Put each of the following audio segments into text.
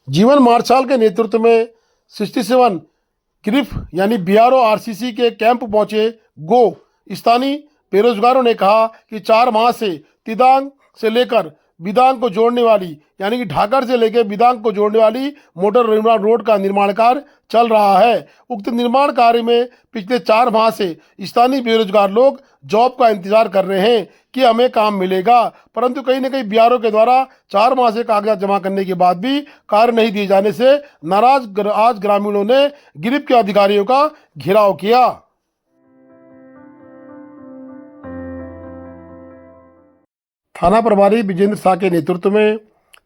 जीवन मार्शल के नेतृत्व में 67 ग्रिफ यानी बीआरओ आरसीसी के कैंप पहुंचे गो। स्थानीय बेरोजगारों ने कहा कि 4 माह से तिदांग से लेकर बिदांग को जोड़ने वाली यानी कि ढाकर से लेकर बिदांग को जोड़ने वाली मोटर निर्माण रोड का निर्माण कार्य चल रहा है। उक्त निर्माण कार्य में पिछले 4 माह से स्थानीय बेरोजगार लोग जॉब का इंतजार कर रहे हैं कि हमें काम मिलेगा, परंतु कहीं न कहीं बीआरओ के द्वारा 4 माह से कागजात जमा करने के बाद भी कार्य नहीं दिए जाने से नाराज आज ग्रामीणों ने गिरिप के अधिकारियों का घेराव किया। थाना प्रभारी विजेंद्र शाह के नेतृत्व में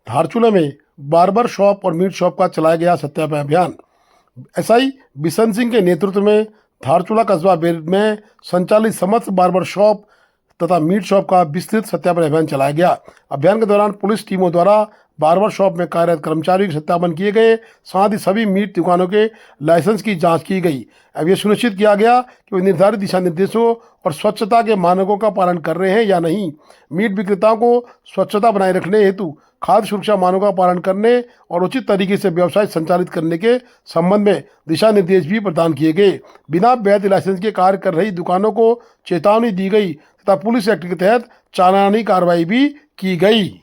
धारचूला में बार्बर शॉप और मीट शॉप का चलाया गया सत्यापन अभियान। एसआई बिशन सिंह के नेतृत्व में धारचूला कस्बा में संचालित समस्त बार्बर शॉप तथा मीट शॉप का विस्तृत सत्यापन अभियान चलाया गया। अभियान के दौरान पुलिस टीमों द्वारा बार्बर शॉप में कार्यरत कर्मचारियों के सत्यापन किए गए, साथ ही सभी मीट दुकानों के लाइसेंस की जांच की गई। अब यह सुनिश्चित किया गया कि वे निर्धारित दिशा निर्देशों और स्वच्छता के मानकों का पालन कर रहे हैं या नहीं। मीट विक्रेताओं को स्वच्छता बनाए रखने हेतु खाद्य सुरक्षा मानकों का पालन करने और उचित तरीके से व्यवसाय संचालित करने के संबंध में दिशा निर्देश भी प्रदान किए गए। बिना वैध लाइसेंस के कार्य कर रही दुकानों को चेतावनी दी गई तथा पुलिस एक्ट के तहत चालानी कार्रवाई भी की गई।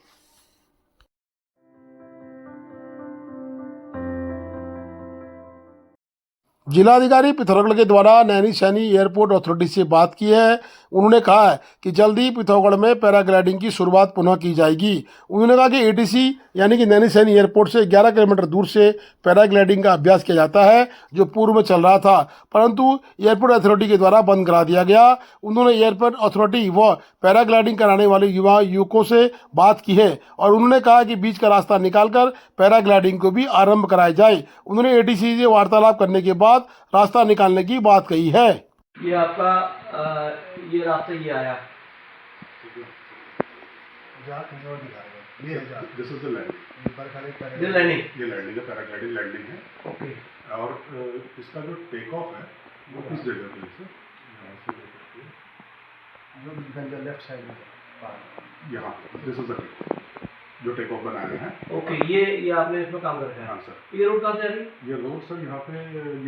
जिलाधिकारी पिथौरागढ़ के द्वारा नैनी सैनी एयरपोर्ट अथॉरिटी से बात की है। उन्होंने कहा है कि जल्द ही पिथौरागढ़ में पैराग्लाइडिंग की शुरुआत पुनः की जाएगी। उन्होंने कहा कि एटीसी यानी कि नैनी सैनी एयरपोर्ट से 11 किलोमीटर दूर से पैराग्लाइडिंग का अभ्यास किया जाता है, जो पूर्व में चल रहा था, परंतु एयरपोर्ट अथॉरिटी के द्वारा बंद करा दिया गया। उन्होंने एयरपोर्ट अथॉरिटी व पैराग्लाइडिंग कराने वाले युवकों से बात की है और उन्होंने कहा कि बीच का रास्ता निकालकर पैराग्लाइडिंग को भी आरंभ कराया जाए। उन्होंने एटीसी से वार्तालाप करने के बाद रास्ता निकालने की बात कही है। ये आपका ये रास्ता ये आया। This is the landing. ये लैंडिंग, ये लैंडिंग है, पैराग्लाइडिंग लैंडिंग है। ओके। और इसका जो टेक ऑफ है वो किस जगह पे है? जो लेफ्ट साइड में यहाँ दिस इज द जो टेक ऑफ बनाया है। ओके, ये आपने इसमें काम रखा है। हाँ सर। ये रोड कहाँ से आ रही है? ये रोड सर यहाँ पे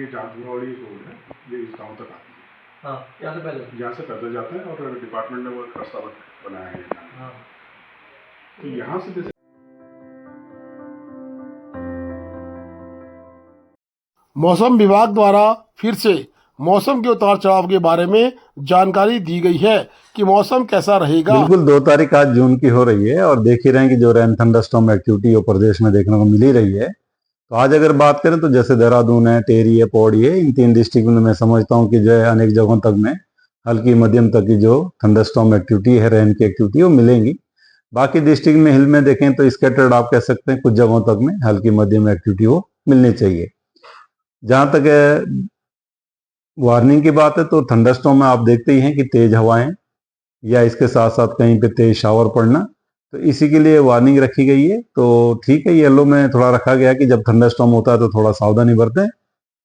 ये जांचगुड़ावड़ी रोड है, ये इस गाँव तक आती है। हाँ, यहाँ से पैदल। यहाँ से पैदल जाते हैं और डिपार्टमेंट ने वो एक रास्ता बनाया है। हाँ, तो यहाँ से जैसे मौसम विभाग द्वारा फिर से मौसम के उतार चढ़ाव के बारे में जानकारी दी गई है कि मौसम कैसा रहेगा। बिल्कुल 2 तारीख आज जून की हो रही है और देख ही रहे हैं कि जो रेन थंडरस्टॉर्म एक्टिविटी वो प्रदेश में देखने को मिल ही रही है। तो आज अगर बात करें तो जैसे देहरादून है, टेहरी है, पौड़ी है, इन 3 डिस्ट्रिक्ट में मैं समझता हूँ कि जो है अनेक जगहों तक में हल्की मध्यम तक की जो थंडरस्टॉर्म एक्टिविटी है, रेन की एक्टिविटी वो मिलेंगी। बाकी डिस्ट्रिक्ट में हिल में देखें तो स्कैटर्ड आप कह सकते हैं, कुछ जगहों तक में हल्की मध्यम एक्टिविटी वो मिलनी चाहिए। जहां तक वार्निंग की बात है तो थंडरस्टॉर्म में आप देखते ही हैं कि तेज हवाएं या इसके साथ साथ कहीं पे तेज शावर पड़ना, तो इसी के लिए वार्निंग रखी गई है। तो ठीक है, येलो में थोड़ा रखा गया कि जब थंडरस्टॉर्म होता है तो थोड़ा सावधानी बरतें।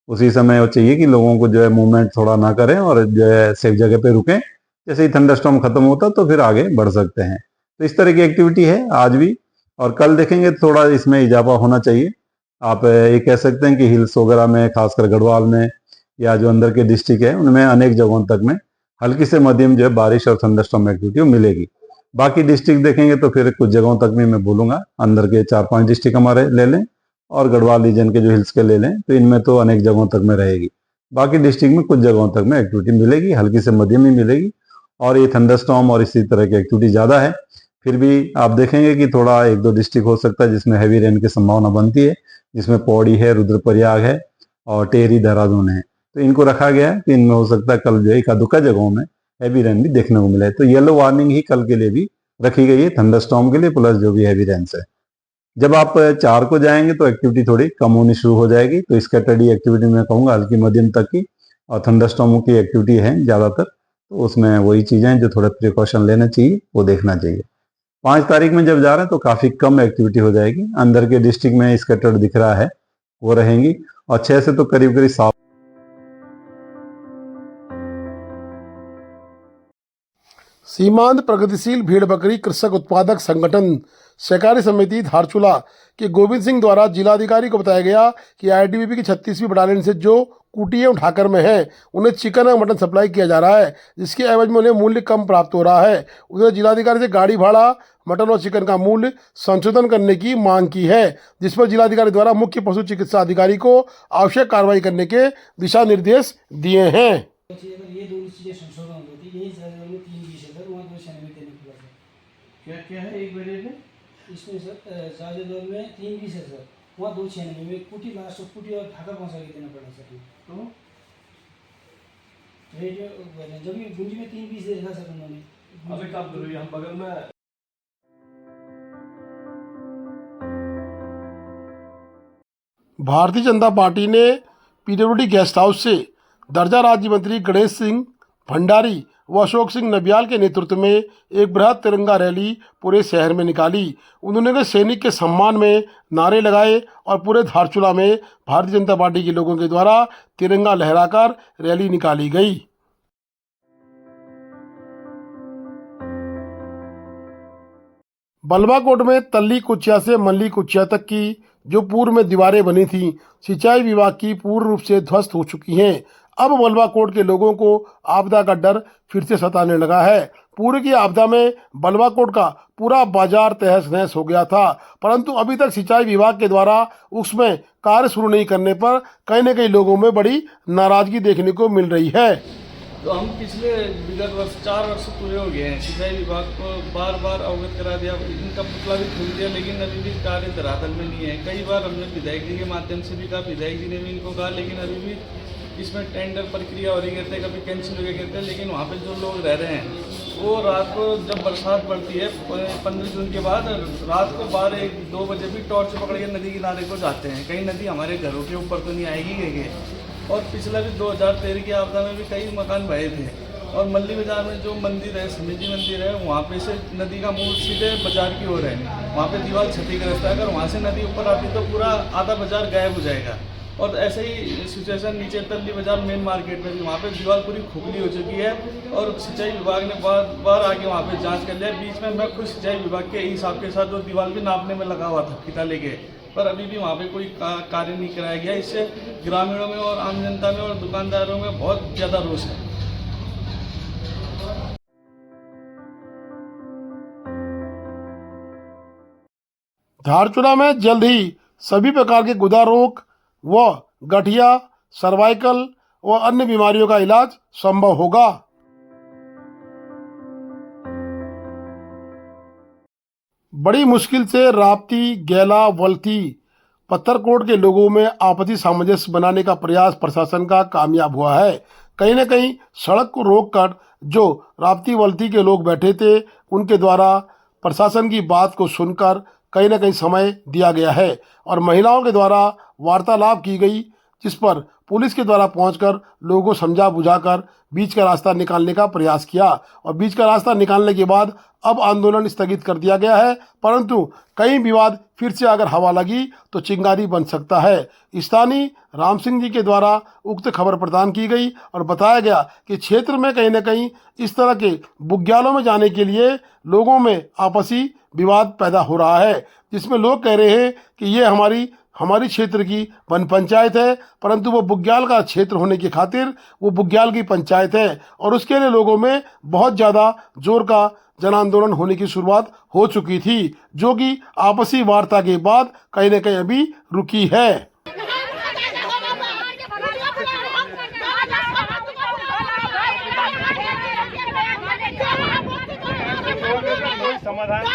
उसी समय वो चाहिए कि लोगों को जो है मूवमेंट थोड़ा ना करें और जो है सेफ जगह पे रुकें। जैसे ही थंडरस्टॉर्म खत्म होता तो फिर आगे बढ़ सकते हैं। तो इस तरह की एक्टिविटी है आज भी, और कल देखेंगे थोड़ा इसमें इजाफा होना चाहिए। आप ये कह सकते हैं कि हिल्स वगैरह में, खासकर गढ़वाल में या जो अंदर के डिस्ट्रिक्ट है उनमें अनेक जगहों तक में हल्की से मध्यम जो है बारिश और थंडरस्टॉर्म एक्टिविटी मिलेगी। बाकी डिस्ट्रिक्ट देखेंगे तो फिर कुछ जगहों तक में मैं बोलूंगा, अंदर के 4-5 डिस्ट्रिक्ट हमारे ले लें और गढ़वाल रीजन के जो हिल्स के ले लें, तो इनमें तो अनेक जगहों तक में रहेगी। बाकी डिस्ट्रिक्ट में कुछ जगहों तक में एक्टिविटी मिलेगी, हल्की से मध्यम ही मिलेगी। और ये थंडरस्टॉर्म और इसी तरह की एक्टिविटी ज़्यादा है। फिर भी आप देखेंगे कि थोड़ा 1-2 डिस्ट्रिक्ट हो सकता है जिसमें हैवी रेन की संभावना बनती है, जिसमें पौड़ी है, रुद्रप्रयाग है और टेहरी, देहरादून है। तो इनको रखा गया है कि इनमें हो सकता है कल जो है एकाधुका जगहों में हैवी रेन भी देखने को मिले। तो येलो वार्निंग ही कल के लिए भी रखी गई है थंडरस्टॉर्म के लिए, प्लस जो भी हैवी रेन है। जब आप 4 को जाएंगे तो एक्टिविटी थोड़ी कम होनी शुरू हो जाएगी। तो स्कैटर्ड एक्टिविटी में कहूँगा हल्की मध्यम तक की, और थंडरस्टॉर्म की एक्टिविटी है ज़्यादातर, तो उसमें वही चीज़ें जो थोड़े प्रिकॉशन लेना चाहिए वो देखना चाहिए। 5 तारीख में जब जा रहे हैं तो काफ़ी कम एक्टिविटी हो जाएगी। अंदर के डिस्ट्रिक्ट में स्कैटर्ड दिख रहा है वो रहेंगी, और 6 से तो करीब करीब 7 सीमांत प्रगतिशील भेड़ बकरी कृषक उत्पादक संगठन सहकारी समिति धारचूला के गोविंद सिंह द्वारा जिलाधिकारी को बताया गया कि आईटीबीपी की 36वीं बटालियन से जो कुटिया ठाकर में है उन्हें चिकन और मटन सप्लाई किया जा रहा है, जिसके एवज में उन्हें मूल्य कम प्राप्त हो रहा है। उन्होंने जिलाधिकारी से गाड़ी भाड़ा, मटन और चिकन का मूल्य संशोधन करने की मांग की है, जिस पर जिलाधिकारी द्वारा मुख्य पशु चिकित्सा अधिकारी को आवश्यक कार्रवाई करने के दिशा निर्देश दिए हैं। ये दोनों चीज़ें संशोधन होती है, यही सर में 320 है सर, वहाँ 296 देने के बाद क्या क्या है एक वेरिएंट में? इसमें सर साझे दौर में 320 है सर, वहाँ 296 में कुटी लास्ट और कुटी और ढाका पहुँचा के देना पड़ा सर। तो रेडियो जब ये गुंजी में 320 दे रखा सर उन्होंने। अभी काम करो, हम बगल में भारतीय जनता पार्टी ने पीडब्ल्यूडी गेस्ट हाउस से दर्जा राज्य मंत्री गणेश सिंह भंडारी व अशोक सिंह नबियाल के नेतृत्व में एक बृहद तिरंगा रैली पूरे शहर में निकाली। उन्होंने सैनिक के सम्मान में नारे लगाए और पूरे धारचूला में भारतीय जनता पार्टी के लोगों के द्वारा तिरंगा लहराकर रैली निकाली गई। बलवाकोट में तल्ली कुचिया से मल्ली कुचिया तक की जो पूर्व में दीवारें बनी थीं, सिंचाई विभाग की पूर्ण रूप से ध्वस्त हो चुकी हैं। अब बलवाकोट के लोगों को आपदा का डर फिर से सताने लगा है। पूर्व की आपदा में बलवाकोट का पूरा बाजार तहस नहस हो गया था, परंतु अभी तक सिंचाई विभाग के द्वारा उसमें कार्य शुरू नहीं करने पर कहीं न कहीं लोगों में बड़ी नाराजगी देखने को मिल रही है। तो हम पिछले विगत वर्ष 4 वर्ष पूरे हो गए हैं, सिंचाई विभाग को बार बार अवगत करा दिया, इनका पुतला भी खोल दिया, लेकिन अभी भी कार्य धरातल में नहीं है। कई बार हमने विधायक जी के माध्यम से भी कहा, विधायक जी ने भी इनको कहा, लेकिन अभी भी इसमें टेंडर प्रक्रिया हो रही कहते हैं, कभी कैंसिल हो गया कहते हैं। लेकिन वहाँ पे जो लोग रह रहे हैं वो रात को जब बरसात पड़ती है 15 जून के बाद रात को 12-1-2 बजे भी टॉर्च पकड़ के नदी किनारे को जाते हैं। कहीं नदी हमारे घरों के ऊपर तो नहीं आएगी कहीं। और पिछला भी 2013 की आपदा में भी कई मकान बहे थे। और मल्ली बाजार में जो मंदिर है, समिति मंदिर है, वहाँ पे से नदी का मुंह सीधे बाजार की ओर है, वहाँ पे दीवार क्षतिग्रस्त है। अगर वहाँ से नदी ऊपर आती तो पूरा आधा बाजार गायब हो जाएगा। और ऐसे ही सिचुएशन नीचे तल्ली बाजार मेन मार्केट में भी, वहाँ पे दीवार पूरी खोखली हो चुकी है। और सिंचाई विभाग ने बार आके वहाँ पे जांच कर लिया। बीच में मैं खुद सिंचाई विभाग के हिसाब के साथ वो दीवार भी नापने में लगा हुआ था फीता लेके, पर अभी भी वहाँ पे कोई कार्य नहीं कराया गया। इससे ग्रामीणों में और आम जनता में और दुकानदारों में बहुत ज़्यादा रोष है। धारचूला में जल्द ही सभी प्रकार के गुदा रोग व गठिया, सर्वाइकल व अन्य बीमारियों का इलाज संभव होगा। बड़ी मुश्किल से राप्ती, गैला, वल्थी, पत्थरकोट के लोगों में आपसी सामंजस्य बनाने का प्रयास प्रशासन का कामयाब हुआ है। कहीं न कहीं सड़क को रोककर जो राप्ती वल्थी के लोग बैठे थे उनके द्वारा प्रशासन की बात को सुनकर कहीं न कहीं समय दिया गया है और महिलाओं के द्वारा वार्तालाप की गई, जिस पर पुलिस के द्वारा पहुंचकर लोगों को समझा बुझाकर बीच का रास्ता निकालने का प्रयास किया। और बीच का रास्ता निकालने के बाद अब आंदोलन स्थगित कर दिया गया है, परंतु कई विवाद फिर से अगर हवा लगी तो चिंगारी बन सकता है। स्थानीय राम सिंह जी के द्वारा उक्त खबर प्रदान की गई और बताया गया कि क्षेत्र में कहीं न कहीं इस तरह के बुग्यालों में जाने के लिए लोगों में आपसी विवाद पैदा हो रहा है, जिसमें लोग कह रहे हैं कि ये हमारी क्षेत्र की वन पंचायत है, परंतु वो बुग्याल का क्षेत्र होने की खातिर वो बुग्याल की पंचायत है। और उसके लिए लोगों में बहुत ज़्यादा जोर का जन आंदोलन होने की शुरुआत हो चुकी थी, जो कि आपसी वार्ता के बाद कहीं न कहीं अभी रुकी है। समाधान